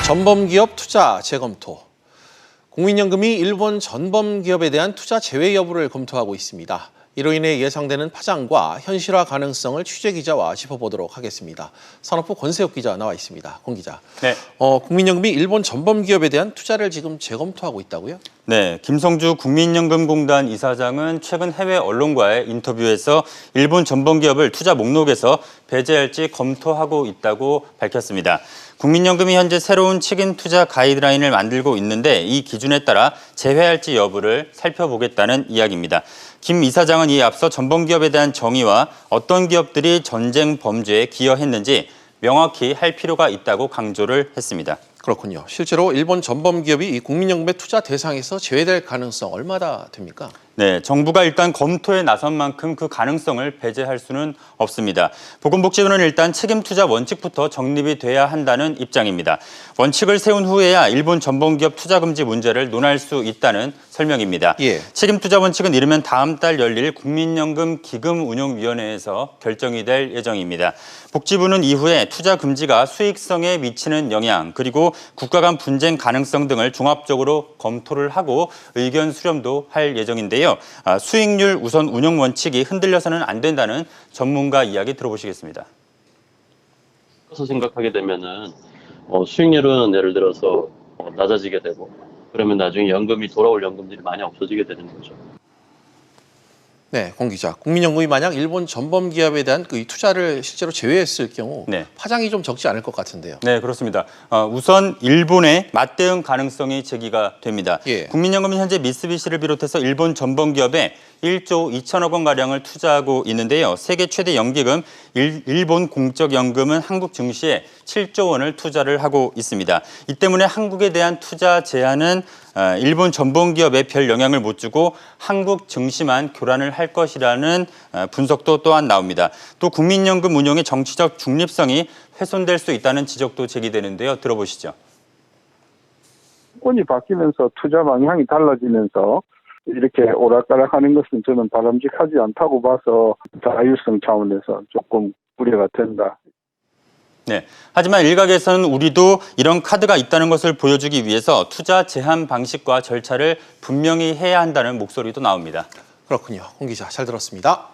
전범기업 투자 재검토. 국민연금이 일본 전범기업에 대한 투자 제외 여부를 검토하고 있습니다. 이로 인해 예상되는 파장과 현실화 가능성을 취재기자와 짚어보도록 하겠습니다. 산업부 권세욱 기자 나와 있습니다. 권 기자. 네. 국민연금이 일본 전범기업에 대한 투자를 지금 재검토하고 있다고요? 네, 김성주 국민연금공단 이사장은 최근 해외 언론과의 인터뷰에서 일본 전범기업을 투자 목록에서 배제할지 검토하고 있다고 밝혔습니다. 국민연금이 현재 새로운 책임 투자 가이드라인을 만들고 있는데 이 기준에 따라 제외할지 여부를 살펴보겠다는 이야기입니다. 김 이사장은 이에 앞서 전범기업에 대한 정의와 어떤 기업들이 전쟁 범죄에 기여했는지 명확히 할 필요가 있다고 강조를 했습니다. 그렇군요. 실제로 일본 전범기업이 이 국민연금의 투자 대상에서 제외될 가능성 얼마나 됩니까? 네, 정부가 일단 검토에 나선 만큼 그 가능성을 배제할 수는 없습니다. 보건복지부는 일단 책임 투자 원칙부터 정립이 돼야 한다는 입장입니다. 원칙을 세운 후에야 일본 전범기업 투자 금지 문제를 논할 수 있다는 설명입니다. 예. 책임 투자 원칙은 이르면 다음 달 열릴 국민연금 기금운용위원회에서 결정이 될 예정입니다. 복지부는 이후에 투자 금지가 수익성에 미치는 영향 그리고 국가 간 분쟁 가능성 등을 종합적으로 검토를 하고 의견 수렴도 할 예정인데요. 수익률 우선 운영 원칙이 흔들려서는 안 된다는 전문가 이야기 들어보시겠습니다. 그래서 생각하게 되면은 수익률은 예를 들어서 낮아지게 되고 그러면 나중에 연금이 돌아올 연금들이 많이 없어지게 되는 거죠. 네, 권 기자. 국민연금이 만약 일본 전범기업에 대한 그 투자를 실제로 제외했을 경우 네. 파장이 좀 적지 않을 것 같은데요. 네, 그렇습니다. 우선 일본의 맞대응 가능성이 제기가 됩니다. 예. 국민연금은 현재 미쓰비시를 비롯해서 일본 전범기업에 1조 2천억 원가량을 투자하고 있는데요. 세계 최대 연기금 일본 공적연금은 한국 증시에 7조 원을 투자를 하고 있습니다. 이 때문에 한국에 대한 투자 제한은 일본 전범기업에 별 영향을 못 주고 한국 증시만 교란을 할 것이라는 분석도 또한 나옵니다. 또 국민연금 운용의 정치적 중립성이 훼손될 수 있다는 지적도 제기되는데요. 들어보시죠. 정권이 바뀌면서 투자 방향이 달라지면서 이렇게 오락가락하는 것은 저는 바람직하지 않다고 봐서 자율성 차원에서 조금 우려가 된다. 네. 하지만 일각에서는 우리도 이런 카드가 있다는 것을 보여주기 위해서 투자 제한 방식과 절차를 분명히 해야 한다는 목소리도 나옵니다. 그렇군요. 권 기자 잘 들었습니다.